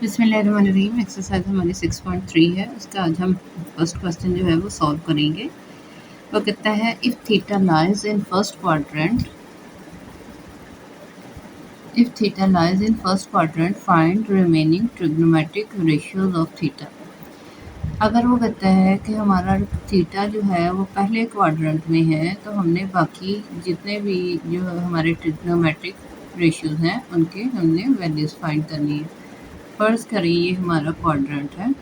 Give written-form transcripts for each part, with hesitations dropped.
बिस्मिल्लाहिर्रहमानिर्रहीम। एक्सरसाइज हमारी 6.3 है। उसका आज हम फर्स्ट क्वेश्चन जो है वो सॉल्व करेंगे। वो कहता है if theta lies in first quadrant find remaining trigonometric ratios of theta. अगर वो कहता है कि हमारा थीटा जो है वो पहले क्वाड्रेंट में है, तो हमने बाकी जितने भी जो हमारे ट्रिग्नोमेट्रिक रेशियोज हैं उनके हमने वैल्यूज़ फाइंड करनी है। फर्ज करें ये हमारा क्वाड्रेंट है,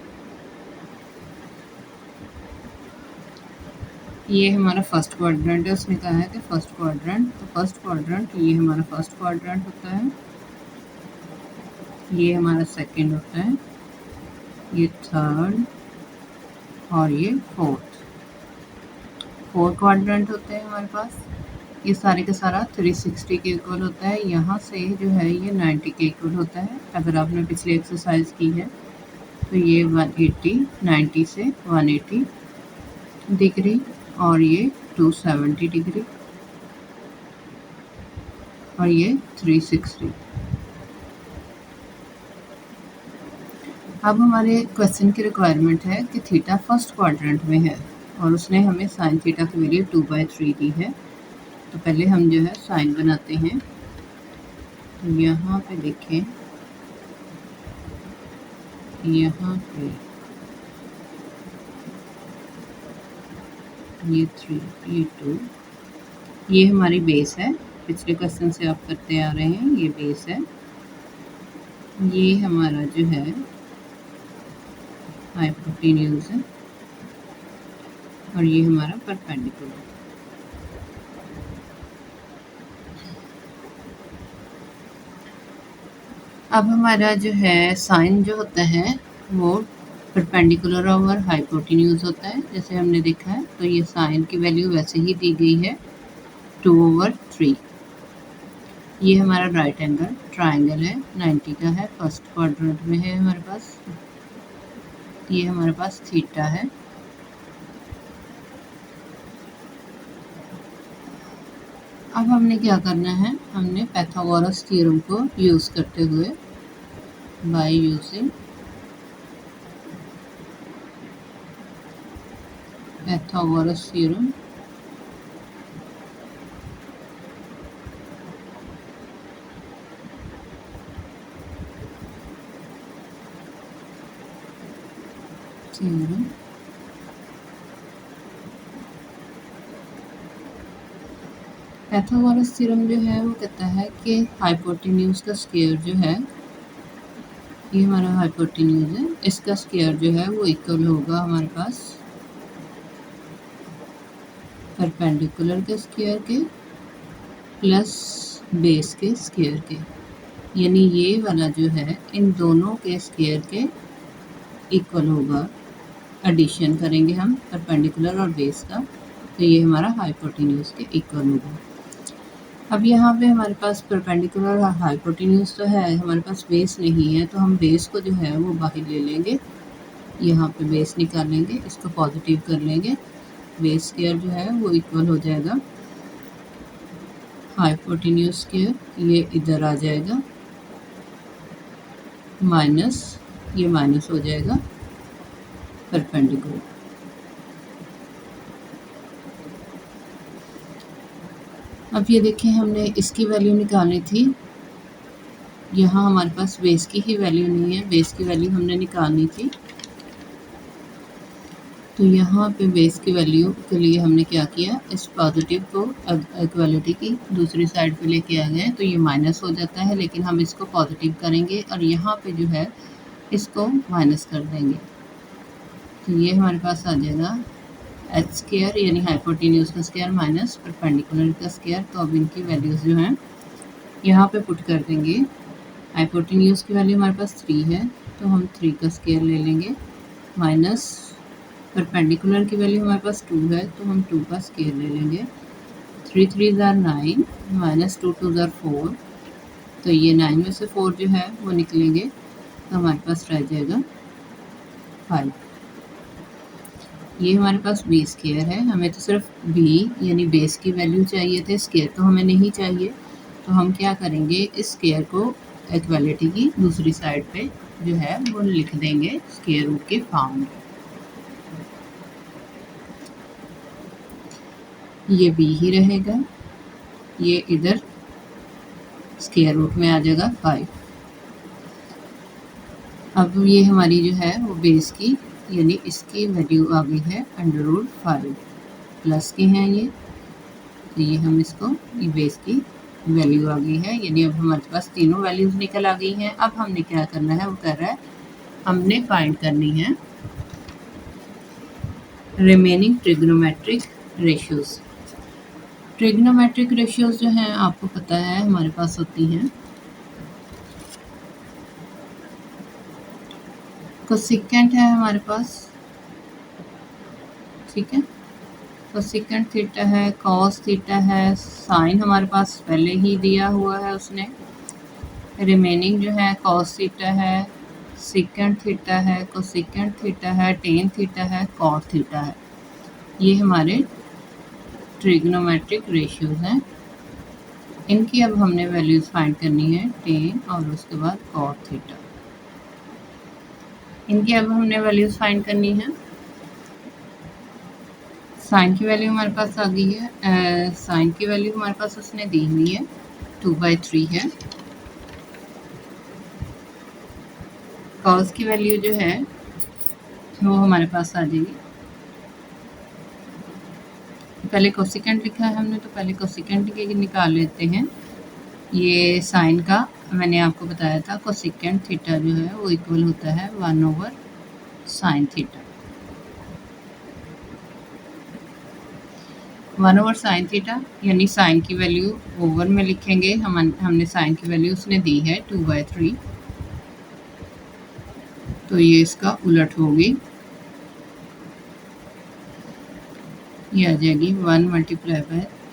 ये हमारा फर्स्ट क्वाड्रेंट है। उसने कहा है कि फर्स्ट क्वाड्रेंट, तो फर्स्ट क्वाड्रेंट ये हमारा फर्स्ट क्वाड्रेंट होता है, ये हमारा सेकंड होता है, ये थर्ड और ये फोर्थ क्वाड्रेंट होते हैं हमारे पास। ये सारे का सारा 360 के इक्वल होता है। यहाँ से जो है ये 90 के इक्वल होता है। अगर आपने पिछली एक्सरसाइज की है तो ये 180, 90 से 180 डिग्री और ये 270 डिग्री और ये 360। अब हमारे क्वेश्चन की रिक्वायरमेंट है कि थीटा फर्स्ट क्वाड्रेंट में है और उसने हमें साइन थीटा की वैल्यू 2/3 दी है। तो पहले हम जो है साइन बनाते हैं। तो यहाँ पे देखें, यहाँ पे ये 3, ये 2, ये हमारी बेस है। पिछले क्वेश्चन से आप करते आ रहे हैं, ये बेस है। ये हमारा जो है हाइपोटेन्यूज है और ये हमारा परपेंडिकुलर। अब हमारा जो है साइन जो होता है वो परपेंडिकुलर ओवर हाइपोटेन्यूज होता है, जैसे हमने देखा है। तो ये साइन की वैल्यू वैसे ही दी गई है 2/3। ये हमारा राइट एंगल ट्राइंगल है, 90 का है, फर्स्ट क्वाड्रेंट में है हमारे पास। ये हमारे पास थीटा है। अब हमने क्या करना है, हमने पाइथागोरस थ्योरम को यूज़ करते हुए by using Pythagoras theorem Pythagoras theorem जो है वो कहता है कि हाइपोटेन्यूज का स्क्वायर जो है, ये हमारा हाइपोटेन्यूज है, इसका स्क्वायर जो है वो इक्वल होगा हमारे पास परपेंडिकुलर के स्क्वायर के प्लस बेस के स्क्वायर के। यानी ये वाला जो है इन दोनों के स्क्वायर के इक्वल होगा। एडिशन करेंगे हम परपेंडिकुलर और बेस का, तो ये हमारा हाइपोटेन्यूज के इक्वल होगा। अब यहाँ पे हमारे पास परपेंडिकुलर और हाइपोटेन्यूज तो है, हमारे पास बेस नहीं है, तो हम बेस को जो है वो बाहर ले लेंगे। यहाँ पे बेस निकालेंगे, इसको पॉजिटिव कर लेंगे। बेस स्क्वायर जो है वो इक्वल हो जाएगा हाइपोटेन्यूज स्क्वायर, ये इधर आ जाएगा, माइनस ये माइनस हो जाएगा परपेंडिकुलर। अब ये देखें, हमने इसकी वैल्यू निकालनी थी। यहाँ हमारे पास बेस की ही वैल्यू नहीं है, बेस की वैल्यू हमने निकालनी थी। तो यहाँ पे बेस की वैल्यू के लिए हमने क्या किया, इस पॉजिटिव को इक्वालिटी की दूसरी साइड पे लेके आ गए। तो ये माइनस हो जाता है, लेकिन हम इसको पॉजिटिव करेंगे और यहाँ पे जो है इसको माइनस कर देंगे। तो ये हमारे पास आ जाएगा एच स्क्वायर, यानी हाइपोटेन्यूज का स्क्वायर माइनस परपेंडिकुलर का स्क्वायर। तो अब इनकी वैल्यूज़ जो हैं यहाँ पे पुट कर देंगे। हाइपोटेन्यूज की वैल्यू हमारे पास 3 है, तो हम 3 का स्क्वायर ले लेंगे, माइनस परपेंडिकुलर की वैल्यू हमारे पास 2 है, तो हम 2 का स्क्वायर ले लेंगे। 3 3 ज़ार 9, माइनस 2 2 ज़ार 4। तो ये 9 में से 4 जो है वो निकलेंगे, तो हमारे पास रह जाएगा 5। ये हमारे पास बी स्क्वायर है। हमें तो सिर्फ बी यानी बेस की वैल्यू चाहिए थे, स्क्वायर तो हमें नहीं चाहिए। तो हम क्या करेंगे, इस स्क्वायर को इक्वालिटी की दूसरी साइड पे जो है वो लिख देंगे स्क्वायर रूट के फॉर्म में। ये b ही रहेगा, ये इधर स्क्वायर रूट में आ जाएगा 5। अब ये हमारी जो है वो बेस की यानी इसकी वैल्यू आ गई है √5 प्लस के हैं ये, तो ये हम इसको ये बेस की वैल्यू आ गई है, यानी अब हमारे पास तीनों वैल्यूज़ निकल आ गई हैं। अब हमने क्या करना है, वो कर रहा है हमने फाइंड करनी है remaining trigonometric ratios. Trigonometric ratios जो हैं आपको पता है हमारे पास होती हैं कोसेकेंट है हमारे पास, ठीक है, कोसेकेंट थीटा है, कॉस थीटा है, साइन हमारे पास पहले ही दिया हुआ है उसने, रिमेनिंग जो है कॉस थीटा है, सेकेंड थीटा है, कोसेकेंट थीटा है, टेन थीटा है, कॉट थीटा है। ये हमारे ट्रिग्नोमेट्रिक रेशियोज हैं। इनकी अब हमने वैल्यूज फाइंड करनी है, टेन और उसके बाद कॉट थीटा। इनकी अब हमने वैल्यूज फाइंड करनी है। साइन की वैल्यू हमारे पास आ गई है, साइन की वैल्यू हमारे पास उसने दी हुई है 2/3 है। कॉस की वैल्यू जो है वो हमारे पास आ जाएगी, पहले कोसेकेंट लिखा है हमने तो पहले कोसेकेंट के निकाल लेते हैं। ये साइन का मैंने आपको बताया था कोसेकेंट थीटा जो है वो इक्वल होता है 1/sin थीटा। 1/sin थीटा यानी साइन की वैल्यू ओवर में लिखेंगे, हमने साइन की वैल्यू उसने दी है 2/3, तो ये इसका उलट होगी, ये आ जाएगी 1 ×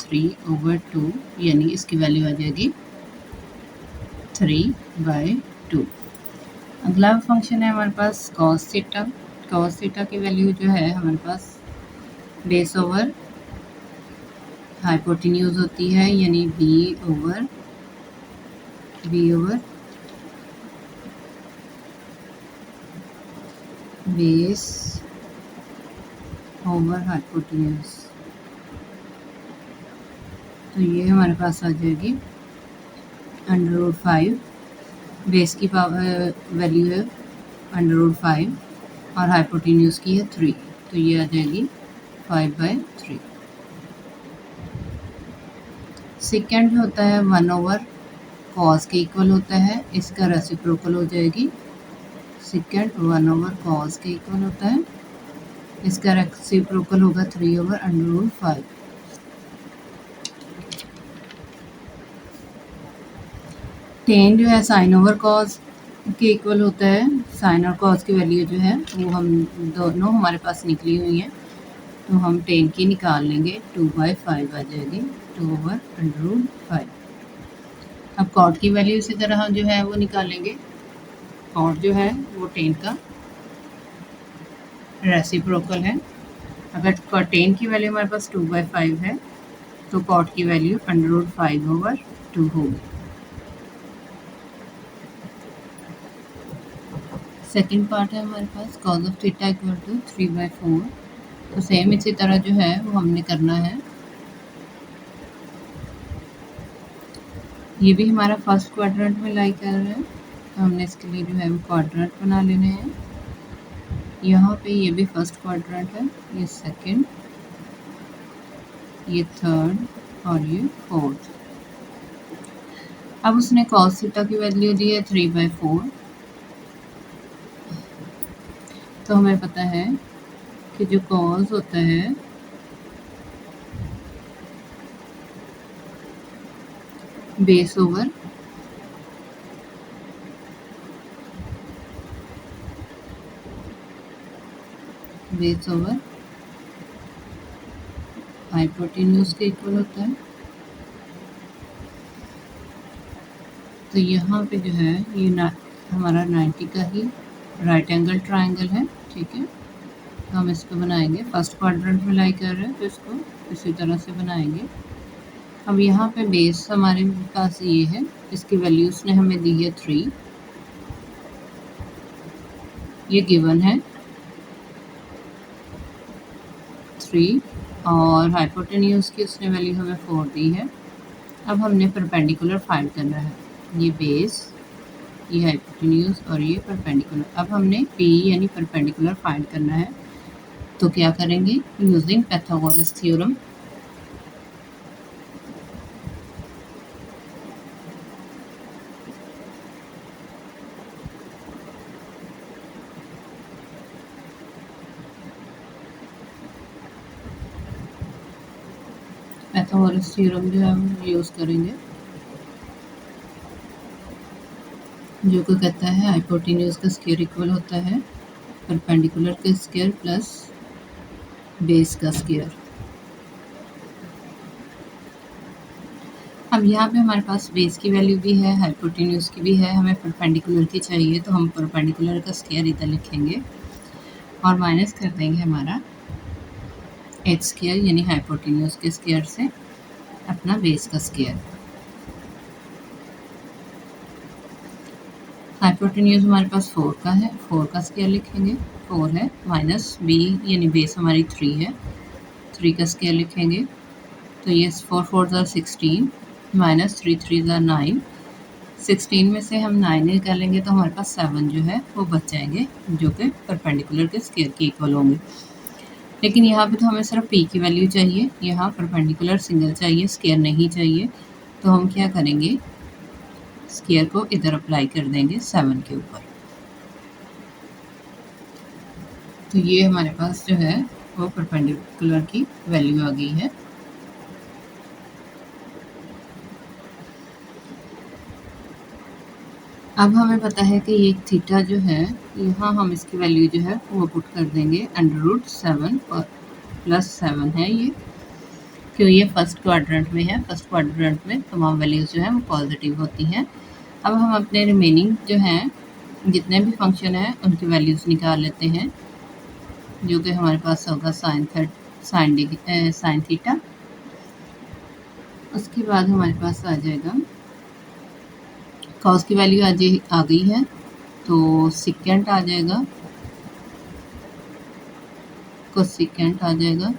3/2 यानी इसकी वैल्यू आ जाएगी 3/2। अगला फंक्शन है हमारे पास कॉस थीटा। कॉस थीटा की वैल्यू जो है हमारे पास बेस ओवर हाइपोटेन्यूज होती है, यानी B over base over hypotenuse, तो ये हमारे पास आ जाएगी √5, बेस की वैल्यू है √5 और हाइपोटेन्यूज की है 3, तो ये आ जाएगी 5/3। सेकेंड जो होता है 1/cos के इक्वल होता है, इसका रेसिप्रोकल हो जाएगी, सेकेंड 1/cos के इक्वल होता है, इसका रेसिप्रोकल होगा 3/√5। टेन जो है साइन ओवर कॉस के इक्वल होता है, साइन और कॉस की वैल्यू जो है वो हम दोनों हमारे पास निकली हुई हैं, तो हम टेन की निकाल लेंगे, 2/5 आ जाएगी 2/√5। अब कॉट की वैल्यू इसी तरह हम जो है वो निकालेंगे, कॉट जो है वो टेन का रेसिप्रोकल है। अगर टेन की वैल्यू हमारे पास 2/5 है तो कॉट की वैल्यू √5/2 होगी। सेकंड पार्ट है हमारे पास cos of theta equal to 3/4, तो सेम इसी तरह जो है वो हमने करना है। ये भी हमारा फर्स्ट क्वाड्रेंट में लाई कर रहा है, तो हमने इसके लिए जो है वो क्वाड्रेंट बना लेने हैं। यहाँ पे ये भी फर्स्ट क्वाड्रेंट है, ये सेकंड, ये थर्ड और ये फोर्थ। अब उसने कॉस थीटा की वैल्यू दी है 3/4, तो हमें पता है कि जो कॉस होता है बेस ओवर हाइपोटेन्यूज के इक्वल होता है, तो यहाँ पे जो है ये हमारा 90 का ही राइट एंगल ट्रायंगल है, ठीक है, तो हम इसको बनाएंगे, फर्स्ट क्वाड्रेंट में लाई कर रहे हैं तो इसको इसी तरह से बनाएंगे। अब यहाँ पे बेस हमारे पास ये है इसकी वैल्यू उसने हमें दी है 3, ये गिवन है 3, और हाइपोटेन्यूज की उसने वैल्यू हमें 4 दी है। अब हमने परपेंडिकुलर फाइंड करना है, ये बेस, ये हाइपोटेन्यूज और ये परपेंडिकुलर। अब हमने पी यानी परपेंडिकुलर फाइंड करना है, तो क्या करेंगे, using Pythagoras theorem. Pythagoras theorem जो है हम यूज़ करेंगे, जो कि कहता है हाइपोटेन्यूज का स्क्वायर इक्वल होता है परपेंडिकुलर का स्क्वायर प्लस बेस का स्क्वायर। अब यहाँ पे हमारे पास बेस की वैल्यू भी है, हाइपोटेन्यूज की भी है, हमें परपेंडिकुलर की चाहिए, तो हम परपेंडिकुलर का स्क्वायर इधर लिखेंगे और माइनस कर देंगे हमारा एच स्क्वायर यानी हाइपोटेन्यूज के स्क्वायर से अपना बेस का स्क्वायर। हाइपोटेन्यूज हमारे पास 4 का है, 4 का स्क्वायर लिखेंगे, 4 है, माइनस बी यानी बेस हमारी 3 है, 3 का स्क्वायर लिखेंगे, तो ये 4 4 ज़ा 16 माइनस 3 3 ज़ा 9, 16 में से हम 9 निकालेंगे तो हमारे पास 7 जो है वो बच जाएंगे, जो कि परपेंडिकुलर के स्क्वायर के इक्वल होंगे। लेकिन यहाँ पे तो हमें सिर्फ पी की वैल्यू चाहिए, यहाँ परपेंडिकुलर सिंगल चाहिए, स्क्वायर नहीं चाहिए, तो हम क्या करेंगे, स्क्वायर को इधर अप्लाई कर देंगे 7 के ऊपर। तो ये हमारे पास जो है वो परपेंडिकुलर की वैल्यू आ गई है। अब हमें पता है कि ये थीटा जो है, यहाँ हम इसकी वैल्यू जो है वो पुट कर देंगे √7 प्लस 7 है ये, क्यों ये फर्स्ट क्वाड्रेंट में है, फर्स्ट क्वाड्रेंट में तमाम वैल्यूज़ जो है वो पॉजिटिव होती हैं। अब हम अपने रिमेनिंग जो हैं जितने भी फंक्शन हैं उनकी वैल्यूज़ निकाल लेते हैं, जो कि हमारे पास होगा साइन थीटा। उसके बाद हमारे पास आ जाएगा कॉस की वैल्यू आ गई है, तो सिकेंट आ जाएगा, कोसिकेंट आ जाएगा,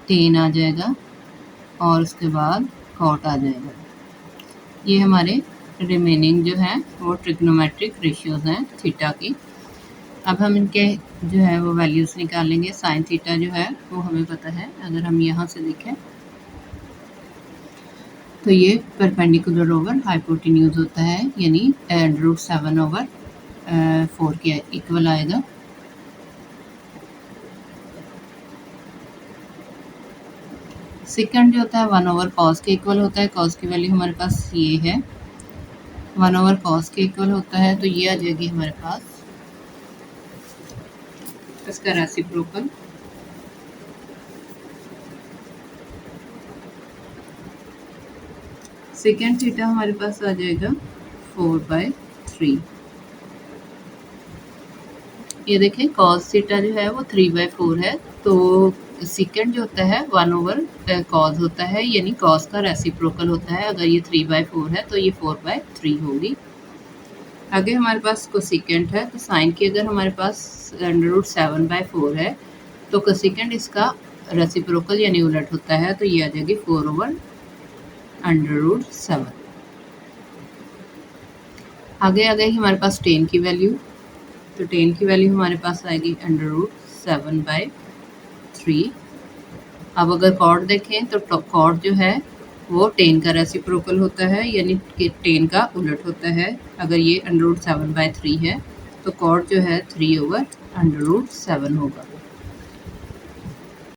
टेन आ जाएगा और उसके बाद कॉट आ जाएगा। ये हमारे रिमेनिंग जो है वो ट्रिग्नोमेट्रिक रेशियोज हैं थीटा की। अब हम इनके जो है वो वैल्यूज़ निकालेंगे। साइन थीटा जो है वो हमें पता है, अगर हम यहाँ से देखें तो ये परपेंडिकुलर ओवर हाइपोटेन्यूज होता है, यानी √7/4 के इक्वल आएगा। सेकंड जो होता है 1/cos के इक्वल होता है, कॉस की वैल्यू हमारे पास ये है, 1/cos के इक्वल होता है, तो ये आ जाएगी हमारे पास इसका रेसिप्रोकल। सेकेंड थीटा हमारे पास आ जाएगा 4/3। ये देखें कॉस थीटा जो है वो 3/4 है, तो सेकेंड जो होता है 1/cos होता है, यानी कॉस का रेसिप्रोकल होता है। अगर ये 3/4 है तो ये 4/3 होगी। आगे हमारे पास कोसेकेंट है, तो साइन की अगर हमारे पास √7/4 है तो कोसेकेंट इसका रेसिप्रोकल यानी उलट होता है, तो ये आ जाएगी 4/√7। आगे आ गई हमारे पास टेन की वैल्यू, तो टेन की वैल्यू हमारे पास आएगी √7/3। अब अगर कॉट देखें तो कॉट जो है वो टेन का रेसिप्रोकल होता है, यानी कि टेन का उलट होता है। अगर ये √7/3 है तो कॉट जो है 3/√7 होगा।